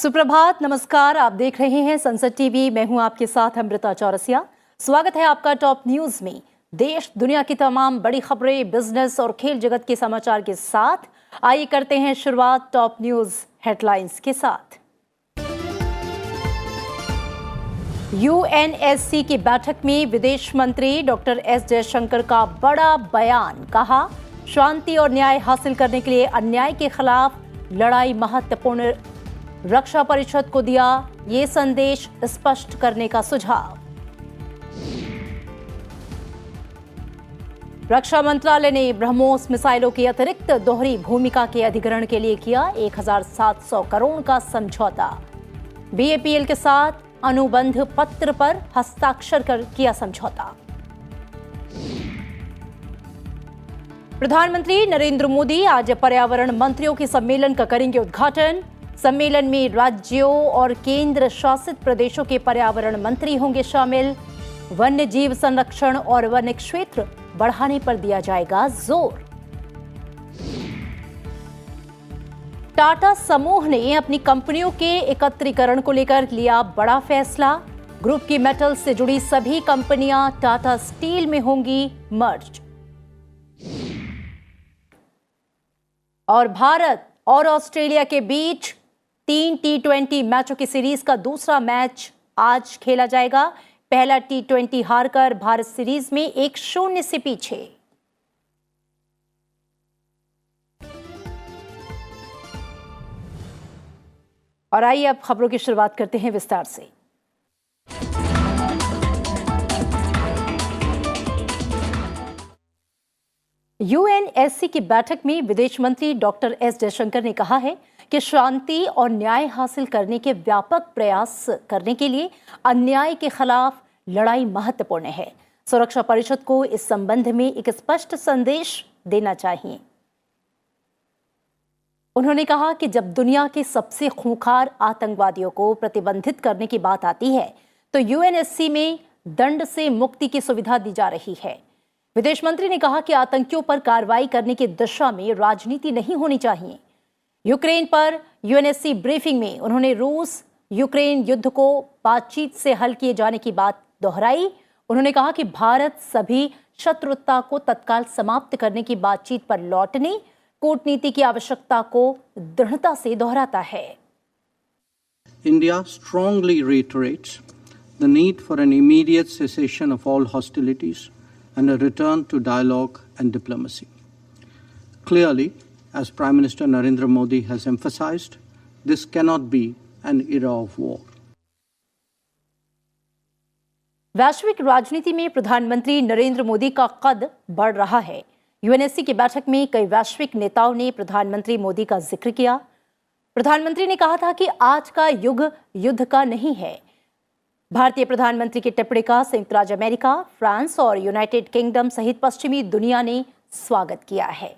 सुप्रभात, नमस्कार। आप देख रहे हैं संसद टीवी। मैं हूं आपके साथ अमृता चौरसिया। स्वागत है आपका टॉप न्यूज में। देश दुनिया की तमाम बड़ी खबरें, बिजनेस और खेल जगत के समाचार के साथ आइए करते हैं शुरुआत टॉप न्यूज हेडलाइंस के साथ। यूएनएससी की बैठक में विदेश मंत्री डॉक्टर एस जयशंकर का बड़ा बयान। कहा, शांति और न्याय हासिल करने के लिए अन्याय के खिलाफ लड़ाई महत्वपूर्ण। रक्षा परिषद को दिया ये संदेश स्पष्ट करने का सुझाव। रक्षा मंत्रालय ने ब्रह्मोस मिसाइलों की अतिरिक्त दोहरी भूमिका के अधिग्रहण के लिए किया 1700 करोड़ का समझौता। बीएपीएल के साथ अनुबंध पत्र पर हस्ताक्षर कर किया समझौता। प्रधानमंत्री नरेंद्र मोदी आज पर्यावरण मंत्रियों के सम्मेलन का करेंगे उद्घाटन। सम्मेलन में राज्यों और केंद्र शासित प्रदेशों के पर्यावरण मंत्री होंगे शामिल। वन्य जीव संरक्षण और वन्य क्षेत्र बढ़ाने पर दिया जाएगा जोर। टाटा समूह ने अपनी कंपनियों के एकत्रीकरण को लेकर लिया बड़ा फैसला। ग्रुप की मेटल से जुड़ी सभी कंपनियां टाटा स्टील में होंगी मर्ज। और भारत और ऑस्ट्रेलिया के बीच 3 T20 मैचों की सीरीज का दूसरा मैच आज खेला जाएगा। पहला T20 हारकर भारत सीरीज में 1-0 से पीछे। और आइए अब खबरों की शुरुआत करते हैं विस्तार से। यूएनएससी की बैठक में विदेश मंत्री डॉक्टर एस जयशंकर ने कहा है कि शांति और न्याय हासिल करने के व्यापक प्रयास करने के लिए अन्याय के खिलाफ लड़ाई महत्वपूर्ण है। सुरक्षा परिषद को इस संबंध में एक स्पष्ट संदेश देना चाहिए। उन्होंने कहा कि जब दुनिया के सबसे खूंखार आतंकवादियों को प्रतिबंधित करने की बात आती है तो यूएनएससी में दंड से मुक्ति की सुविधा दी जा रही है। विदेश मंत्री ने कहा कि आतंकियों पर कार्रवाई करने की दिशा में राजनीति नहीं होनी चाहिए। यूक्रेन पर यूएनएससी ब्रीफिंग में उन्होंने रूस यूक्रेन युद्ध को बातचीत से हल किए जाने की बात दोहराई। उन्होंने कहा कि भारत सभी शत्रुता को तत्काल समाप्त करने की बातचीत पर लौटने, कूटनीति की आवश्यकता को दृढ़ता से दोहराता है। India strongly reiterates the need for an immediate cessation of all hostilities and a return to dialogue and diplomacy. Clearly, as Prime Minister Narendra Modi has emphasized, this cannot be an era of war. वैश्विक राजनीति में प्रधानमंत्री नरेंद्र मोदी का कद बढ़ रहा है। UNSC की बैठक में कई वैश्विक नेताओं ने प्रधानमंत्री मोदी का जिक्र किया। प्रधानमंत्री ने कहा था कि आज का युग युद्ध का नहीं है। भारतीय प्रधानमंत्री की टिप्पणी का संयुक्त राज्य अमेरिका, फ्रांस और यूनाइटेड किंगडम सहित पश्चिमी दुनिया ने स्वागत किया है।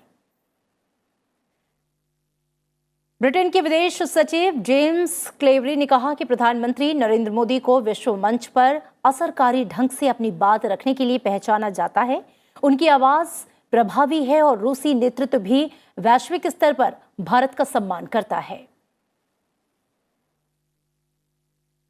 ब्रिटेन के विदेश सचिव जेम्स क्लेवरी ने कहा कि प्रधानमंत्री नरेंद्र मोदी को विश्व मंच पर असरकारी ढंग से अपनी बात रखने के लिए पहचाना जाता है। उनकी आवाज प्रभावी है और रूसी नेतृत्व भी वैश्विक स्तर पर भारत का सम्मान करता है।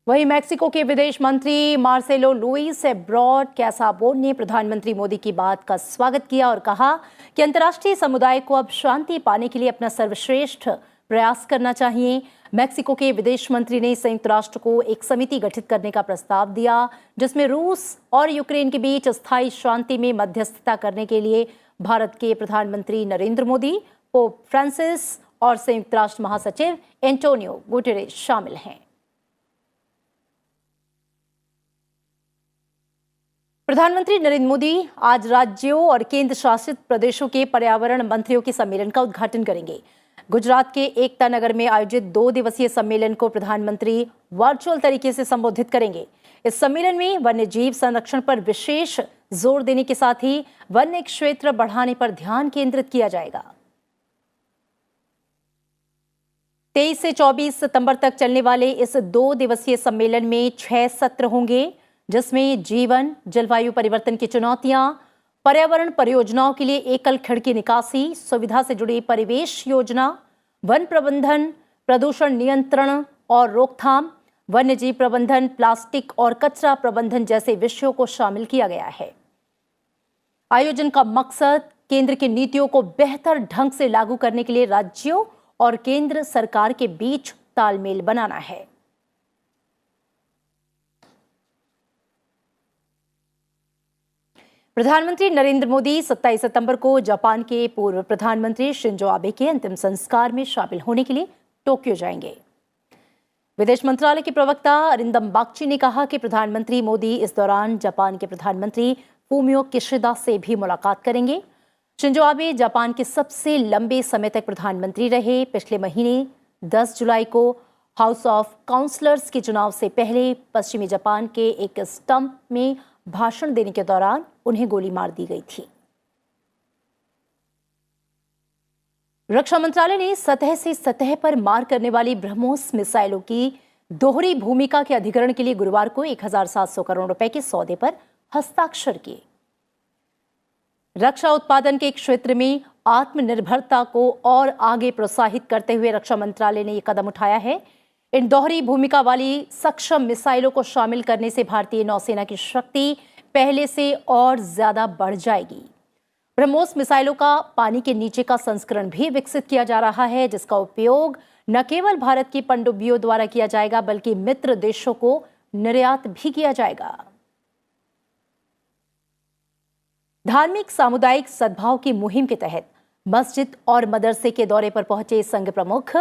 वहीं मैक्सिको के विदेश मंत्री मार्सेलो लुइस एब्रॉड कैसाबोन ने प्रधानमंत्री मोदी की बात का स्वागत किया और कहा कि अंतर्राष्ट्रीय समुदाय को अब शांति पाने के लिए अपना सर्वश्रेष्ठ प्रयास करना चाहिए। मैक्सिको के विदेश मंत्री ने संयुक्त राष्ट्र को एक समिति गठित करने का प्रस्ताव दिया जिसमें रूस और यूक्रेन के बीच स्थायी शांति में मध्यस्थता करने के लिए भारत के प्रधानमंत्री नरेंद्र मोदी, पोप फ्रांसिस और संयुक्त राष्ट्र महासचिव एंटोनियो गुटेरेस शामिल हैं। प्रधानमंत्री नरेंद्र मोदी आज राज्यों और केंद्र शासित प्रदेशों के पर्यावरण मंत्रियों के सम्मेलन का उद्घाटन करेंगे। गुजरात के एकता नगर में आयोजित 2 दिवसीय सम्मेलन को प्रधानमंत्री वर्चुअल तरीके से संबोधित करेंगे। इस सम्मेलन में वन्य जीव संरक्षण पर विशेष जोर देने के साथ ही वन्य क्षेत्र बढ़ाने पर ध्यान केंद्रित किया जाएगा। 23 से 24 सितंबर तक चलने वाले इस 2 दिवसीय सम्मेलन में 6 सत्र होंगे जिसमें जीवन, जलवायु परिवर्तन की चुनौतियां, पर्यावरण परियोजनाओं के लिए एकल खिड़की निकासी सुविधा से जुड़ी परिवेश योजना, वन प्रबंधन, प्रदूषण नियंत्रण, और रोकथाम, वन्यजीव प्रबंधन, प्लास्टिक और कचरा प्रबंधन जैसे विषयों को शामिल किया गया है। आयोजन का मकसद केंद्र की नीतियों को बेहतर ढंग से लागू करने के लिए राज्यों और केंद्र सरकार के बीच तालमेल बनाना है। प्रधानमंत्री नरेंद्र मोदी 27 सितंबर को जापान के पूर्व प्रधानमंत्री शिंजो आबे के अंतिम संस्कार में शामिल होने के लिए टोक्यो जाएंगे। विदेश मंत्रालय के प्रवक्ता अरिंदम बागची ने कहा कि प्रधानमंत्री मोदी इस दौरान जापान के प्रधानमंत्री फूमियो किशिदा से भी मुलाकात करेंगे। शिंजो आबे जापान के सबसे लंबे समय तक प्रधानमंत्री रहे। पिछले महीने 10 जुलाई को हाउस ऑफ काउंसलर्स के चुनाव से पहले पश्चिमी जापान के एक स्टंप में भाषण देने के दौरान उन्हें गोली मार दी गई थी। रक्षा मंत्रालय ने सतह से सतह पर मार करने वाली ब्रह्मोस मिसाइलों की दोहरी भूमिका के अधिग्रहण के लिए गुरुवार को 1700 करोड़ रुपए के सौदे पर हस्ताक्षर किए। रक्षा उत्पादन के क्षेत्र में आत्मनिर्भरता को और आगे प्रोत्साहित करते हुए रक्षा मंत्रालय ने यह कदम उठाया है। इन दोहरी भूमिका वाली सक्षम मिसाइलों को शामिल करने से भारतीय नौसेना की शक्ति पहले से और ज्यादा बढ़ जाएगी। ब्रह्मोस मिसाइलों का पानी के नीचे का संस्करण भी विकसित किया जा रहा है, जिसका उपयोग न केवल भारत की पनडुब्बियों द्वारा किया जाएगा बल्कि मित्र देशों को निर्यात भी किया जाएगा। धार्मिक सामुदायिक सद्भाव की मुहिम के तहत मस्जिद और मदरसे के दौरे पर पहुंचे संघ प्रमुख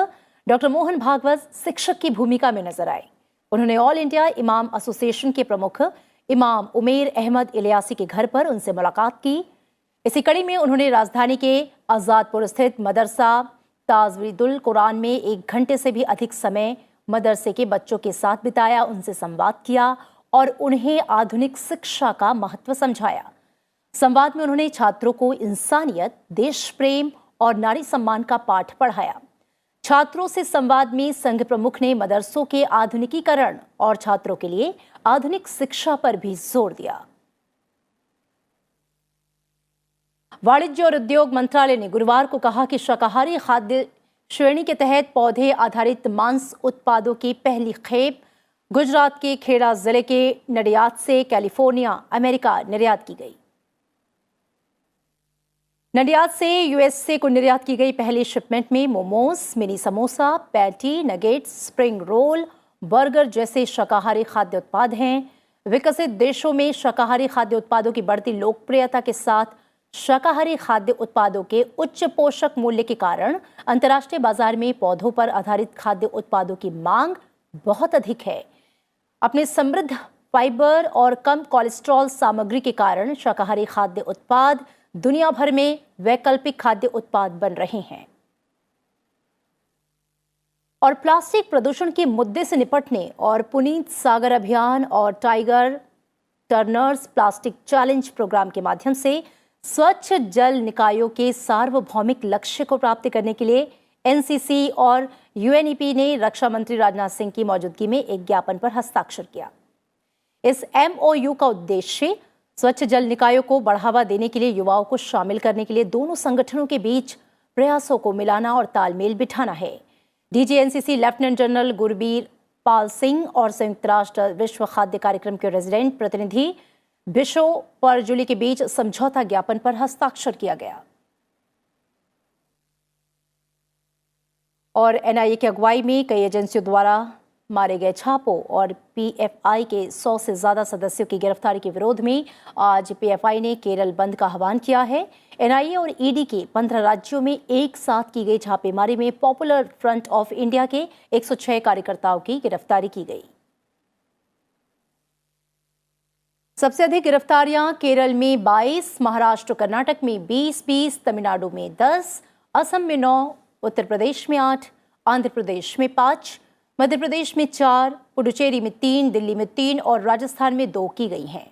डॉक्टर मोहन भागवत शिक्षक की भूमिका में नजर आए। उन्होंने ऑल इंडिया इमाम एसोसिएशन के प्रमुख इमाम उमेर अहमद इलियासी के घर पर उनसे मुलाकात की। इसी कड़ी में उन्होंने राजधानी के आजादपुर स्थित मदरसा ताजवीदुल कुरान में 1 घंटे से भी अधिक समय मदरसे के बच्चों के साथ बिताया, उनसे संवाद किया और उन्हें आधुनिक शिक्षा का महत्व समझाया। संवाद में उन्होंने छात्रों को इंसानियत, देश प्रेम और नारी सम्मान का पाठ पढ़ाया। छात्रों से संवाद में संघ प्रमुख ने मदरसों के आधुनिकीकरण और छात्रों के लिए आधुनिक शिक्षा पर भी जोर दिया। वाणिज्य और उद्योग मंत्रालय ने गुरुवार को कहा कि शाकाहारी खाद्य श्रेणी के तहत पौधे आधारित मांस उत्पादों की पहली खेप गुजरात के खेड़ा जिले के नडियाद से कैलिफोर्निया, अमेरिका निर्यात की गई। नडियाद से यूएसए को निर्यात की गई पहली शिपमेंट में momos, mini samosa, patty, nuggets, spring roll, burger जैसे शाकाहारी खाद्य उत्पाद हैं। विकसित देशों में शाकाहारी खाद्य उत्पादों की बढ़ती लोकप्रियता के साथ शाकाहारी खाद्य उत्पादों के उच्च पोषक मूल्य के कारण अंतर्राष्ट्रीय बाजार में पौधों पर आधारित खाद्य उत्पादों की मांग बहुत अधिक है। अपने समृद्ध फाइबर और कम कोलेस्ट्रॉल सामग्री के कारण शाकाहारी खाद्य उत्पाद दुनिया भर में वैकल्पिक खाद्य उत्पाद बन रहे हैं। और प्लास्टिक प्रदूषण के मुद्दे से निपटने और पुनीत सागर अभियान और tiger turners plastic challenge programme के माध्यम से स्वच्छ जल निकायों के सार्वभौमिक लक्ष्य को प्राप्त करने के लिए एनसीसी और यूएनईपी ने रक्षा मंत्री राजनाथ सिंह की मौजूदगी में एक ज्ञापन पर हस्ताक्षर किया। इस एमओयू का उद्देश्य स्वच्छ जल निकायों को बढ़ावा देने के लिए युवाओं को शामिल करने के लिए दोनों संगठनों के बीच प्रयासों को मिलाना और तालमेल बिठाना है। DG NCC lieutenant general Gurbir Pal Singh और संयुक्त राष्ट्र विश्व खाद्य कार्यक्रम के रेजिडेंट प्रतिनिधि बिशो परजुली के बीच समझौता ज्ञापन पर हस्ताक्षर किया गया। और एनआईए की अगुवाई में कई एजेंसियों द्वारा मारे गए छापों और पीएफआई के 100 से ज्यादा सदस्यों की गिरफ्तारी के विरोध में आज पीएफआई ने केरल बंद का आह्वान किया है। एनआईए और ईडी के 15 राज्यों में एक साथ की गई छापेमारी में पॉपुलर फ्रंट ऑफ इंडिया के 106 कार्यकर्ताओं की गिरफ्तारी की गई। सबसे अधिक गिरफ्तारियां केरल में 22, महाराष्ट्र कर्नाटक में 20, तमिलनाडु में 10, असम में 9, उत्तर प्रदेश में 8, आंध्र प्रदेश में 5, मध्य प्रदेश में 4, पुडुचेरी में 3, दिल्ली में 3 और राजस्थान में 2 की गई हैं।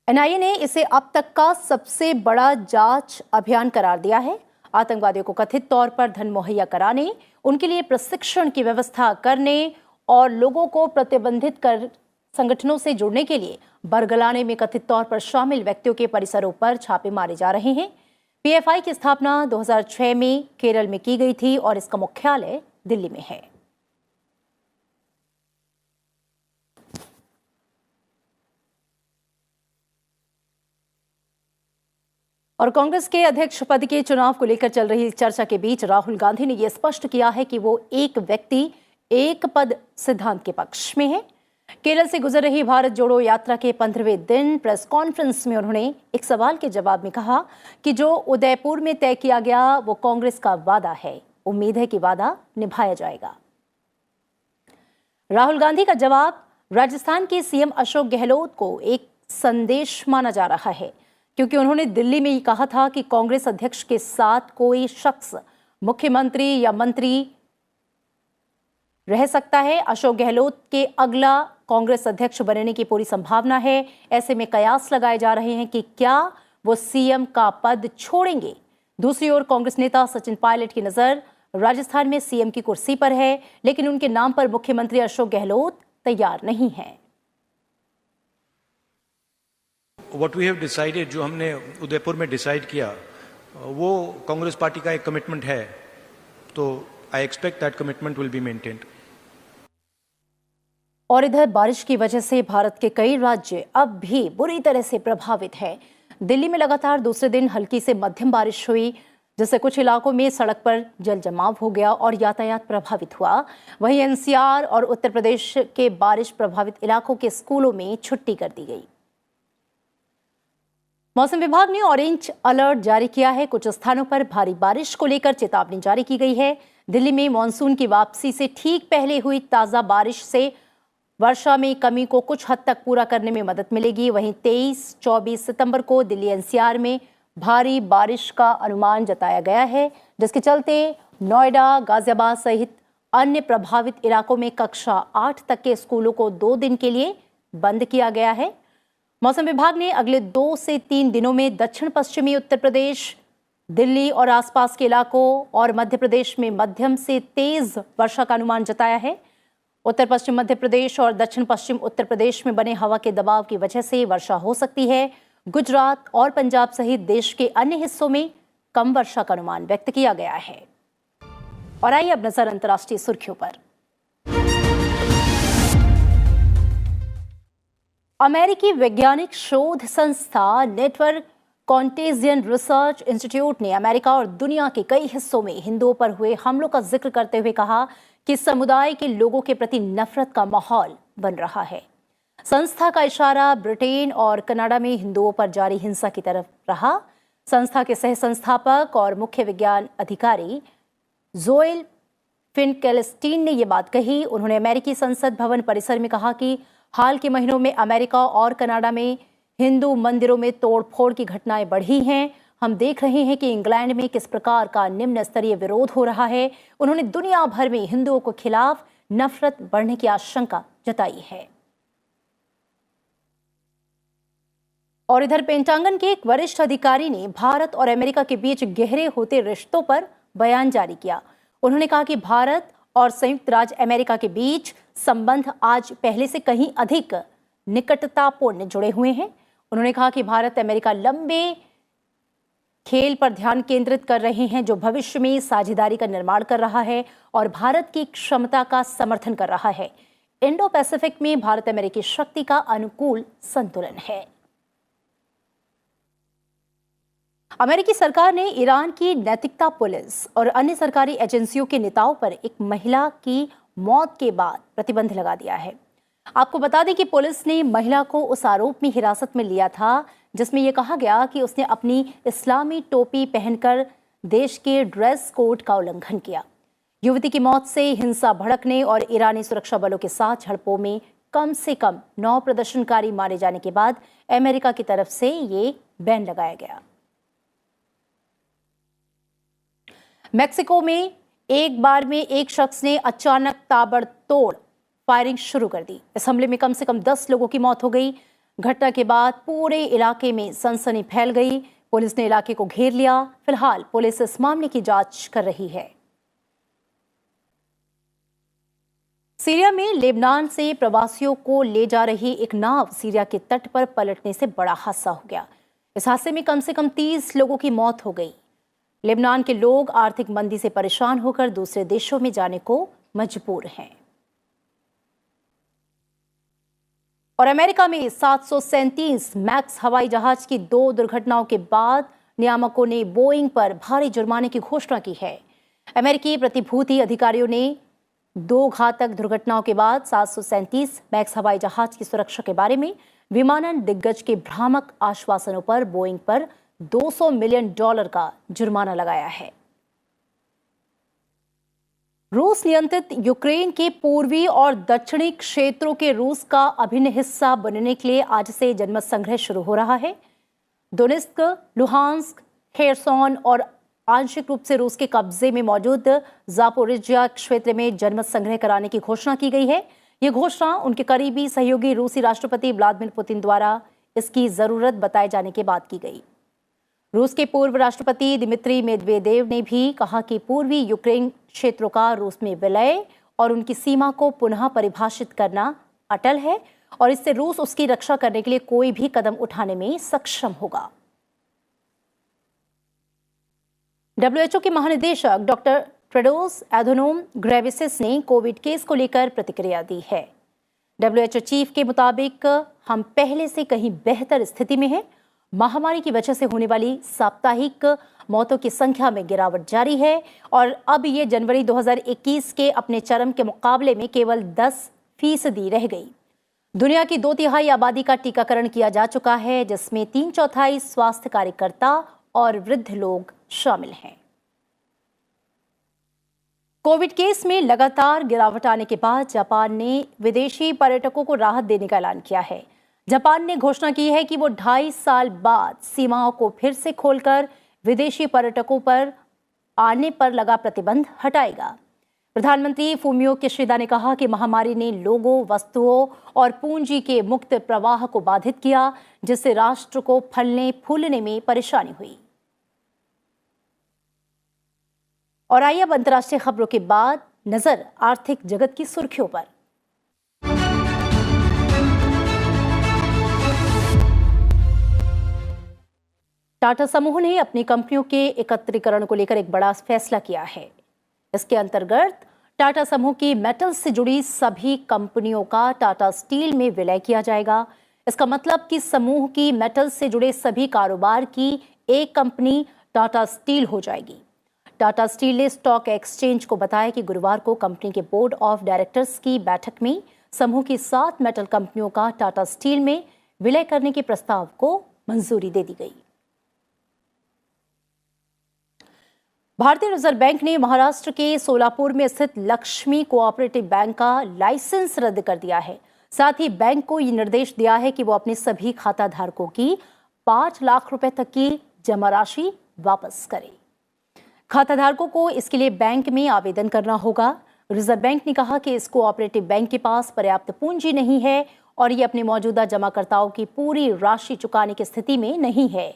एनआईए ने इसे अब तक का सबसे बड़ा जांच अभियान करार दिया है। आतंकवादियों को कथित तौर पर धन मुहैया कराने, उनके लिए प्रशिक्षण की व्यवस्था करने और लोगों को प्रतिबंधित कर संगठनों से जुड़ने के लिए बरगलाने में कथित तौर पर शामिल व्यक्तियों के परिसरों पर छापे मारे जा रहे हैं। पीएफआई की स्थापना 2006 में केरल में की गई थी और इसका मुख्यालय दिल्ली में है। और कांग्रेस के अध्यक्ष पद के चुनाव को लेकर चल रही चर्चा के बीच राहुल गांधी ने यह स्पष्ट किया है कि वो एक व्यक्ति एक पद सिद्धांत के पक्ष में है। केरल से गुजर रही भारत जोड़ो यात्रा के 15वें दिन प्रेस कॉन्फ्रेंस में उन्होंने एक सवाल के जवाब में कहा कि जो उदयपुर में तय किया गया वो कांग्रेस का वादा है, उम्मीद है कि वादा निभाया जाएगा। राहुल गांधी का जवाब राजस्थान के सीएम अशोक गहलोत को एक संदेश माना जा रहा है, क्योंकि उन्होंने दिल्ली में ही कहा था कि कांग्रेस अध्यक्ष के साथ कोई शख्स मुख्यमंत्री या मंत्री रह सकता है। अशोक गहलोत के अगला कांग्रेस अध्यक्ष बनने की पूरी संभावना है। ऐसे में कयास लगाए जा रहे हैं कि क्या वो सीएम का पद छोड़ेंगे। दूसरी ओर कांग्रेस नेता सचिन पायलट की नजर राजस्थान में सीएम की कुर्सी पर है, लेकिन उनके नाम पर मुख्यमंत्री अशोक गहलोत तैयार नहीं है। What we have decided, जो हमने उदयपुर में डिसाइड किया, वो कांग्रेस पार्टी का एक कमिटमेंट है, तो I expect that commitment will be maintained. और इधर बारिश की वजह से भारत के कई राज्य अब भी बुरी तरह से प्रभावित हैं। दिल्ली में लगातार दूसरे दिन हल्की से मध्यम बारिश हुई, जिससे कुछ इलाकों में सड़क पर जल जमाव हो गया और यातायात प्रभावित हुआ। वहीं एनसीआर और उत्तर प्रदेश के बारिश प्रभावित इलाकों के स्कूलों में छुट्टी कर दी गई। मौसम विभाग ने ऑरेंज अलर्ट जारी किया है। कुछ स्थानों पर भारी बारिश को लेकर चेतावनी जारी की गई है। दिल्ली में मानसून की वापसी से ठीक पहले हुई ताजा बारिश से वर्षा में कमी को कुछ हद तक पूरा करने में मदद मिलेगी। वहीं 23-24 सितंबर को दिल्ली एनसीआर में भारी बारिश का अनुमान जताया गया है, जिसके चलते नोएडा, गाजियाबाद सहित अन्य प्रभावित इलाकों में कक्षा 8 तक के स्कूलों को 2 दिन के लिए बंद किया गया है। मौसम विभाग ने अगले 2 से 3 दिनों में दक्षिण पश्चिमी उत्तर प्रदेश, दिल्ली और आसपास के इलाकों और मध्य प्रदेश में मध्यम से तेज वर्षा का अनुमान जताया है। उत्तर पश्चिम मध्य प्रदेश और दक्षिण पश्चिम उत्तर प्रदेश में बने हवा के दबाव की वजह से वर्षा हो सकती है। गुजरात और पंजाब सहित देश के अन्य हिस्सों में कम वर्षा का अनुमान व्यक्त किया गया है। और आइए अब नजर अंतर्राष्ट्रीय सुर्खियों पर। अमेरिकी वैज्ञानिक शोध संस्था नेटवर्क कॉन्टेजियन रिसर्च इंस्टीट्यूट ने अमेरिका और दुनिया के कई हिस्सों में हिंदुओं पर हुए हमलों का जिक्र करते हुए कहा कि समुदाय के लोगों के प्रति नफरत का माहौल बन रहा है। संस्था का इशारा ब्रिटेन और कनाडा में हिंदुओं पर जारी हिंसा की तरफ रहा। संस्था के सह संस्थापक और मुख्य विज्ञान अधिकारी जोएल फिनकेलस्टीन ने यह बात कही। उन्होंने अमेरिकी संसद भवन परिसर में कहा कि हाल के महीनों में अमेरिका और कनाडा में हिंदू मंदिरों में तोड़फोड़ की घटनाएं बढ़ी हैं। हम देख रहे हैं कि इंग्लैंड में किस प्रकार का निम्न स्तरीय विरोध हो रहा है। उन्होंने दुनिया भर में हिंदुओं के खिलाफ नफरत बढ़ने की आशंका जताई है। और इधर पेंटागन के एक वरिष्ठ अधिकारी ने भारत और अमेरिका के बीच गहरे होते रिश्तों पर बयान जारी किया। उन्होंने कहा कि भारत और संयुक्त राज्य अमेरिका के बीच संबंध आज पहले से कहीं अधिक निकटतापूर्ण जुड़े हुए हैं। उन्होंने कहा कि भारत अमेरिका लंबे खेल पर ध्यान केंद्रित कर रहे हैं, जो भविष्य में साझेदारी का निर्माण कर रहा है और भारत की क्षमता का समर्थन कर रहा है। इंडो पैसिफिक में भारत अमेरिकी शक्ति का अनुकूल संतुलन है। अमेरिकी सरकार ने ईरान की नैतिकता पुलिस और अन्य सरकारी एजेंसियों के नेताओं पर एक महिला की मौत के बाद प्रतिबंध लगा दिया है। आपको बता दें कि पुलिस ने महिला को उस आरोप में हिरासत में लिया था जिसमें यह कहा गया कि उसने अपनी इस्लामी टोपी पहनकर देश के ड्रेस कोड का उल्लंघन किया। युवती की मौत से हिंसा भड़कने और ईरानी सुरक्षा बलों के साथ झड़पों में कम से कम 9 प्रदर्शनकारी मारे जाने के बाद अमेरिका की तरफ से ये बैन लगाया गया। मेक्सिको में एक बार में एक शख्स ने अचानक ताबड़तोड़ फायरिंग शुरू कर दी। इस हमले में कम से कम 10 लोगों की मौत हो गई। घटना के बाद पूरे इलाके में सनसनी फैल गई। पुलिस ने इलाके को घेर लिया। फिलहाल पुलिस इस मामले की जांच कर रही है। सीरिया में लेबनान से प्रवासियों को ले जा रही एक नाव सीरिया के तट पर पलटने से बड़ा हादसा हो गया। इस हादसे में कम से कम 30 लोगों की मौत हो गई। लेबनान के लोग आर्थिक मंदी से परेशान होकर दूसरे देशों में जाने को मजबूर हैं। और अमेरिका में 737 मैक्स हवाई जहाज की 2 दुर्घटनाओं के बाद नियामकों ने बोइंग पर भारी जुर्माने की घोषणा की है। अमेरिकी प्रतिभूति अधिकारियों ने 2 घातक दुर्घटनाओं के बाद 737 मैक्स हवाई जहाज की सुरक्षा के बारे में विमानन दिग्गज के भ्रामक आश्वासनों पर बोइंग पर $200 मिलियन का जुर्माना लगाया है। रूस नियंत्रित यूक्रेन के पूर्वी और दक्षिणी क्षेत्रों के रूस का अभिन्न हिस्सा बनने के लिए आज से जनमत संग्रह शुरू हो रहा है। दोनेत्स्क, लुहांस्क, खेरसोन और आंशिक रूप से रूस के कब्जे में मौजूद जापोरिजिया क्षेत्र में जनमत संग्रह कराने की घोषणा की गई है। यह घोषणा उनके करीबी सहयोगी रूसी राष्ट्रपति व्लादिमीर पुतिन द्वारा इसकी जरूरत बताए जाने के बाद की गई। रूस के पूर्व राष्ट्रपति दिमित्री मेदवेदेव ने भी कहा कि पूर्वी यूक्रेन क्षेत्रों का रूस में विलय और उनकी सीमा को पुनः परिभाषित करना अटल है और इससे रूस उसकी रक्षा करने के लिए कोई भी कदम उठाने में सक्षम होगा। WHO के महानिदेशक डॉक्टर टेड्रोस एधानोम घेब्रेयेसस ने कोविड केस को लेकर प्रतिक्रिया दी है। WHO चीफ के मुताबिक हम पहले से कहीं बेहतर स्थिति में हैं। महामारी की वजह से होने वाली साप्ताहिक मौतों की संख्या में गिरावट जारी है और अब ये जनवरी 2021 के अपने चरम के मुकाबले में केवल 10% रह गई। दुनिया की 2/3 आबादी का टीकाकरण किया जा चुका है, जिसमें 3/4 स्वास्थ्य कार्यकर्ता और वृद्ध लोग शामिल हैं। कोविड केस में लगातार गिरावट आने के बाद जापान ने विदेशी पर्यटकों को राहत देने का ऐलान किया है। जापान ने घोषणा की है कि वो 2.5 साल बाद सीमाओं को फिर से खोलकर विदेशी पर्यटकों पर आने पर लगा प्रतिबंध हटाएगा। प्रधानमंत्री फूमियो किशिदा ने कहा कि महामारी ने लोगों, वस्तुओं और पूंजी के मुक्त प्रवाह को बाधित किया, जिससे राष्ट्र को फलने फूलने में परेशानी हुई। और आइए अब अंतर्राष्ट्रीय खबरों के बाद नजर आर्थिक जगत की सुर्खियों पर। टाटा समूह ने अपनी कंपनियों के एकत्रीकरण को लेकर एक बड़ा फैसला किया है। इसके अंतर्गत टाटा समूह की मेटल से जुड़ी सभी कंपनियों का टाटा स्टील में विलय किया जाएगा। इसका मतलब कि समूह की मेटल से जुड़े सभी कारोबार की एक कंपनी टाटा स्टील हो जाएगी। टाटा स्टील ने स्टॉक एक्सचेंज को बताया कि गुरुवार को कंपनी के बोर्ड ऑफ डायरेक्टर्स की बैठक में समूह की 7 मेटल कंपनियों का टाटा स्टील में विलय करने के प्रस्ताव को मंजूरी दे दी गई। भारतीय रिजर्व बैंक ने महाराष्ट्र के सोलापुर में स्थित लक्ष्मी कोऑपरेटिव बैंक का लाइसेंस रद्द कर दिया है। साथ ही बैंक को यह निर्देश दिया है कि वो अपने सभी खाता धारकों की 5 लाख रुपए तक की जमा राशि वापस करे। खाता धारकों को इसके लिए बैंक में आवेदन करना होगा। रिजर्व बैंक ने कहा कि इस कोऑपरेटिव बैंक के पास पर्याप्त पूंजी नहीं है और ये अपने मौजूदा जमाकर्ताओं की पूरी राशि चुकाने की स्थिति में नहीं है।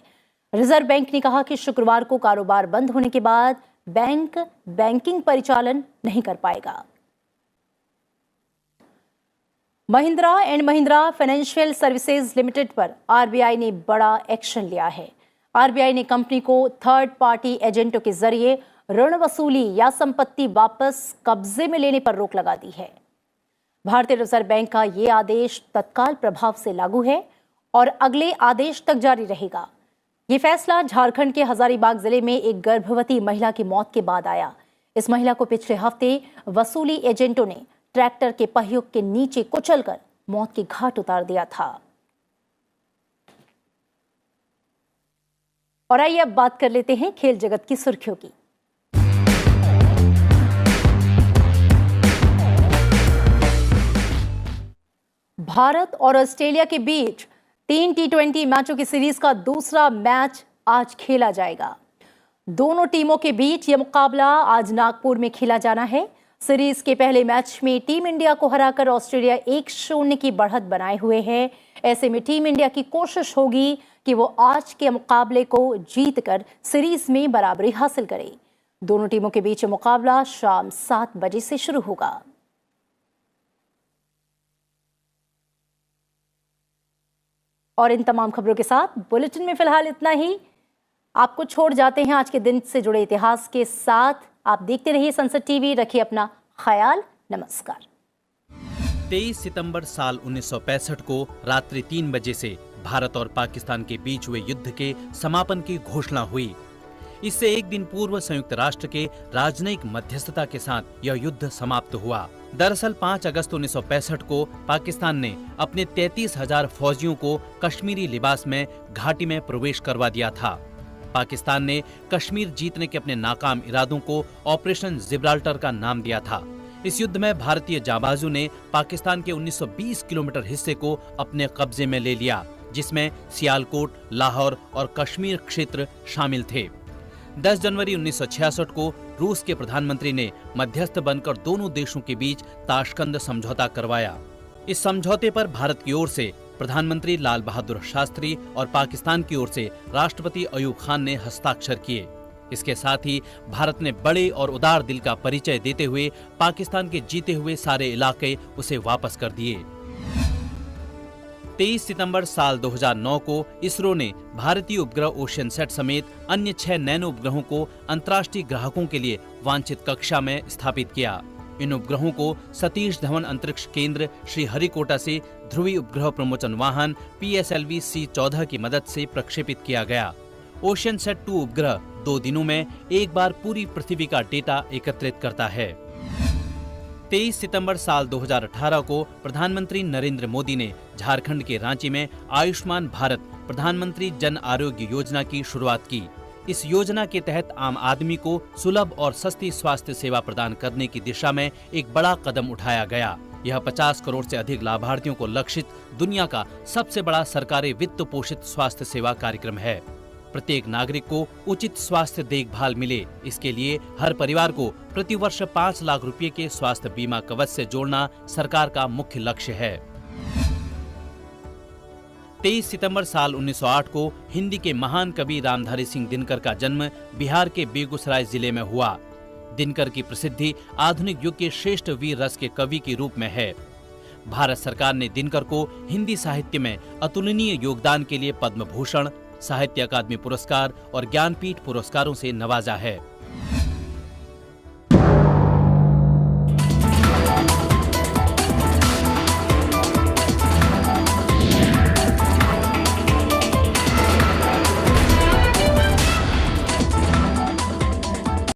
रिजर्व बैंक ने कहा कि शुक्रवार को कारोबार बंद होने के बाद बैंक बैंकिंग परिचालन नहीं कर पाएगा। Mahindra and Mahindra financial services limited पर आरबीआई ने बड़ा एक्शन लिया है। आरबीआई ने कंपनी को थर्ड पार्टी एजेंटों के जरिए ऋण वसूली या संपत्ति वापस कब्जे में लेने पर रोक लगा दी है। भारतीय रिजर्व बैंक का ये आदेश तत्काल प्रभाव से लागू है और अगले आदेश तक जारी रहेगा। ये फैसला झारखंड के हजारीबाग जिले में एक गर्भवती महिला की मौत के बाद आया। इस महिला को पिछले हफ्ते वसूली एजेंटों ने ट्रैक्टर के पहियों के नीचे कुचलकर मौत के घाट उतार दिया था। और आइए अब बात कर लेते हैं खेल जगत की सुर्खियों की। भारत और ऑस्ट्रेलिया के बीच 3 T20 मैचों की सीरीज का दूसरा मैच आज खेला जाएगा। दोनों टीमों के बीच यह मुकाबला आज नागपुर में खेला जाना है। सीरीज के पहले मैच में टीम इंडिया को हराकर ऑस्ट्रेलिया 1-0 की बढ़त बनाए हुए है। ऐसे में टीम इंडिया की कोशिश होगी कि वो आज के मुकाबले को जीतकर सीरीज में बराबरी हासिल करे। दोनों टीमों के बीच मुकाबला शाम 7 बजे से शुरू होगा। और इन तमाम खबरों के साथ बुलेटिन में फिलहाल इतना ही। आपको छोड़ जाते हैं आज के दिन से जुड़े इतिहास के साथ। आप देखते रहिए संसद टीवी, रखिए अपना ख्याल। नमस्कार। 23 सितंबर साल 1965 को रात्रि 3 बजे से भारत और पाकिस्तान के बीच हुए युद्ध के समापन की घोषणा हुई। इससे एक दिन पूर्व संयुक्त राष्ट्र के राजनयिक मध्यस्थता के साथ यह युद्ध समाप्त हुआ। दरअसल 5 अगस्त 1965 को पाकिस्तान ने अपने 33,000 फौजियों को कश्मीरी लिबास में घाटी में प्रवेश करवा दिया था। पाकिस्तान ने कश्मीर जीतने के अपने नाकाम इरादों को ऑपरेशन जिब्राल्टर का नाम दिया था। इस युद्ध में भारतीय जाबाजों ने पाकिस्तान के 1920 किलोमीटर हिस्से को अपने कब्जे में ले लिया, जिसमें सियालकोट, लाहौर और कश्मीर क्षेत्र शामिल थे। 10 जनवरी 1966 को रूस के प्रधानमंत्री ने मध्यस्थ बनकर दोनों देशों के बीच ताशकंद समझौता करवाया। इस समझौते पर भारत की ओर से प्रधानमंत्री लाल बहादुर शास्त्री और पाकिस्तान की ओर से राष्ट्रपति अयूब खान ने हस्ताक्षर किए। इसके साथ ही भारत ने बड़े और उदार दिल का परिचय देते हुए पाकिस्तान के जीते हुए सारे इलाके उसे वापस कर दिए। 23 सितंबर साल 2009 को इसरो ने भारतीय उपग्रह ओशन सेट समेत अन्य 6 नैनो उपग्रहों को अंतर्राष्ट्रीय ग्राहकों के लिए वांछित कक्षा में स्थापित किया। इन उपग्रहों को सतीश धवन अंतरिक्ष केंद्र श्रीहरिकोटा से ध्रुवीय उपग्रह प्रमोचन वाहन PSLV C-14 की मदद से प्रक्षेपित किया गया। ओशन सेट 2 उपग्रह 2 दिनों में एक बार पूरी पृथ्वी का डेटा एकत्रित करता है। 23 सितंबर साल 2018 को प्रधानमंत्री नरेंद्र मोदी ने झारखंड के रांची में आयुष्मान भारत प्रधानमंत्री जन आरोग्य योजना की शुरुआत की। इस योजना के तहत आम आदमी को सुलभ और सस्ती स्वास्थ्य सेवा प्रदान करने की दिशा में एक बड़ा कदम उठाया गया। यह 50 करोड़ से अधिक लाभार्थियों को लक्षित दुनिया का सबसे बड़ा सरकारी वित्त पोषित स्वास्थ्य सेवा कार्यक्रम है। प्रत्येक नागरिक को उचित स्वास्थ्य देखभाल मिले, इसके लिए हर परिवार को प्रतिवर्ष 5 लाख रुपए के स्वास्थ्य बीमा कवच से जोड़ना सरकार का मुख्य लक्ष्य है। 23 सितंबर साल 1908 को हिंदी के महान कवि रामधारी सिंह दिनकर का जन्म बिहार के बेगूसराय जिले में हुआ। दिनकर की प्रसिद्धि आधुनिक युग के श्रेष्ठ वीर रस के कवि के रूप में है। भारत सरकार ने दिनकर को हिंदी साहित्य में अतुलनीय योगदान के लिए पद्म भूषण, साहित्य अकादमी पुरस्कार और ज्ञानपीठ पुरस्कारों से नवाजा है।